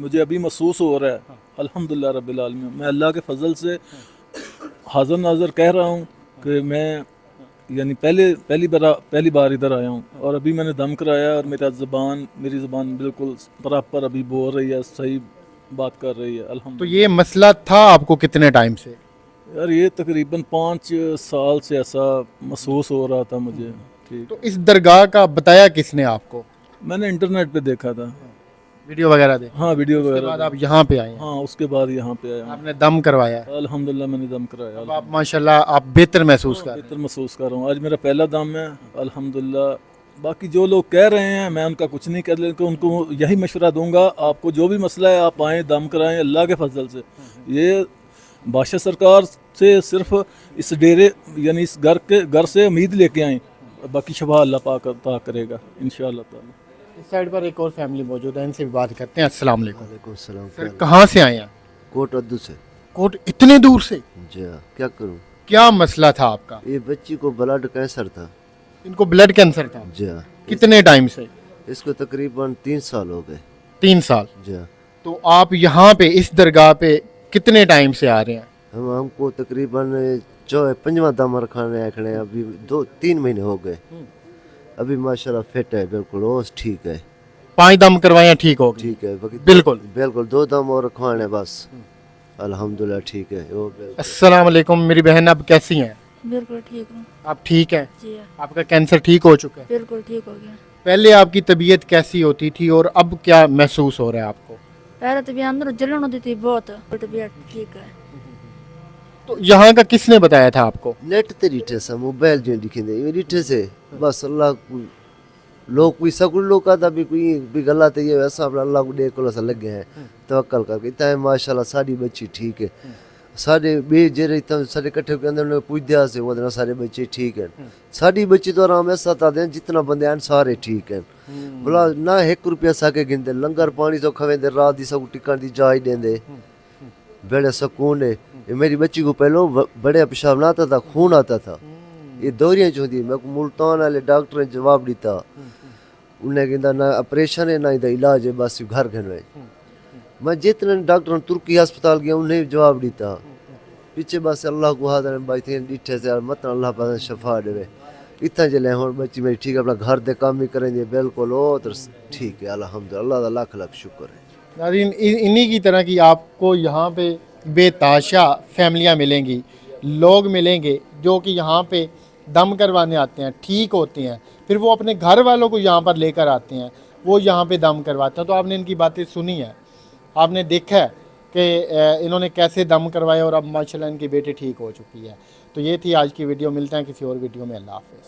مجھے ابھی محسوس ہو رہا ہے الحمدللہ رب العالمین. میں اللہ کے فضل سے حاضر ناظر کہہ رہا ہوں کہ میں یعنی پہلی بار ادھر آیا ہوں اور ابھی میں نے دم کرایا اور میری زبان بالکل پراپر ابھی بول رہی ہے, صحیح بات کر رہی ہے تو الحمدللہ. یہ مسئلہ تھا آپ کو کتنے ٹائم سے؟ یار یہ تقریباً 5 سال سے ایسا محسوس ہو رہا تھا مجھے. ٹھیک, تو اس درگاہ کا بتایا کس نے آپ کو؟ میں نے انٹرنیٹ پہ دیکھا تھا. ویڈیو وغیرہ دیکھ؟ ہاں ویڈیو اس کے وغیرہ بعد پہ. آپ یہاں پہ آئے ہیں؟ ہاں اس کے بعد یہاں پہ آیا ہوں. آپ نے دم کروایا ہے؟ الحمدللہ میں نے دم کرایا. اب آپ ماشاءاللہ آپ بہتر محسوس کر رہے بہتر محسوس کر رہا ہوں. آج میرا پہلا دم ہے الحمدللہ. باقی جو لوگ کہہ رہے ہیں میں ان کا کچھ نہیں کر لیکن ان کو یہی مشورہ دوں گا, آپ کو جو بھی مسئلہ ہے آپ آئیں دم کرائیں اللہ کے فضل سے. یہ بادشاہ سرکار سے صرف اس ڈیرے یعنی اس گھر سے امید لے کے آئیں, باقی شفا اللہ پاک عطا کرے گا انشاءاللہ تعالی. اس سائڈ پر ایک اور فیملی موجود ہے, ان سے بھی بات کرتے ہیں. السلام علیکم. وعلیکم السلام. سر کہاں سے آئے ہیں؟ کوٹ ادو سے. کوٹ اتنے دور سے؟ جی ہاں, کیا کروں, کیا مسئلہ تھا آپ کا؟ یہ بچی کو بلڈ کینسر تھا. ان کو بلڈ کینسر تھا؟ جی ہاں, کتنے ٹائم سے؟ اس کو تقریباً 3 سال ہو گئے. 3 سال. جی ہاں, تو آپ یہاں پہ اس درگاہ پہ کتنے ٹائم سے آ رہے ہیں؟ ہم کو تقریباً 5واں دم رکھانے ہیں, ابھی 2-3 مہینے ہو گئے. ابھی ماشاءاللہ فٹ ہے بالکل, اوس ٹھیک ہے. 5 دم کروائے ٹھیک ہو گئی؟ ٹھیک ہے بالکل بالکل. 2 دم اور رکھوانے بس الحمدللہ ٹھیک ہے. السلام علیکم میری بہن, آپ کیسی ہیں؟ بالکل ٹھیک ہوں. آپ ٹھیک ہیں؟ جی آپ کا کینسر ٹھیک ہو چکا ہے؟ بالکل ٹھیک ہو گیا. پہلے آپ کی طبیعت کیسی ہوتی تھی اور اب کیا محسوس ہو رہا ہے آپ کو؟ پہلے طبیعت اندر جلن ہوتی تھی بہت, طبیعت ٹھیک ہے. تو یہاں کا کس نے بتایا تھا آپ کو؟ نیٹ تے ریٹھے سا موبائل جو لکھیں دے ریٹھے سے بس. اللہ کو لوگ کوئی سکول لوگ کا تھا بھی بھی غلط ہے, یہ ویسا اپنا اللہ کو دیکھ کو ایسا لگے ہیں توکل کر کے. اتنا ماشاءاللہ ساری بچی ٹھیک ہے. سارے بے جڑے سارے کٹھے کے اندر پوچھ دیا سے وہ سارے بچے ٹھیک ہیں. ساری بچی تو آرام ایسا تھا دیں جتنا بندے ہیں سارے ٹھیک ہیں. بلا نہ 1 روپیہ ساکے گھندے, لنگر پانی تو کھویں دے, رات دی سب ٹکن دی جائی دیں دے, بڑے سکون ہے. میری بچی کو پہلو بڑے پیشاب نہ آتا تھا, خون آتا تھا, یہ دوریاں جو ہوتی. میں کو ملتان والے ڈاکٹر نے جواب دیتا, انہیں کہتا نہ آپریشن ہے نہ ادھر علاج ہے, بس گھر گھنوے. میں جتنے ڈاکٹر ترکی ہسپتال گیا انہیں جواب دیتا پیچھے بس اللہ کو حاضر بھائی تھے ڈٹھے سے مت اللہ پاک شفا دے. اتنا چلے ہوں بچی میری ٹھیک ہے, اپنا گھر دے کام بھی کریں گے بالکل ہو تو ٹھیک ہے الحمدللہ. اللہ کا لاکھ لاکھ شکر ہے. ناظرین انہی کی طرح کی آپ کو یہاں پہ بے تحاشا فیملیاں ملیں گی, لوگ ملیں گے جو کہ یہاں پہ دم کروانے آتے ہیں, ٹھیک ہوتے ہیں, پھر وہ اپنے گھر والوں کو یہاں پر لے کر آتے ہیں, وہ یہاں پہ دم کرواتے ہیں. تو آپ نے ان کی باتیں سنی ہیں, آپ نے دیکھا ہے کہ انہوں نے کیسے دم کروائے اور اب ماشاءاللہ ان کی بیٹی ٹھیک ہو چکی ہے. تو یہ تھی آج کی ویڈیو, ملتے ہیں کسی اور ویڈیو میں. اللہ حافظ.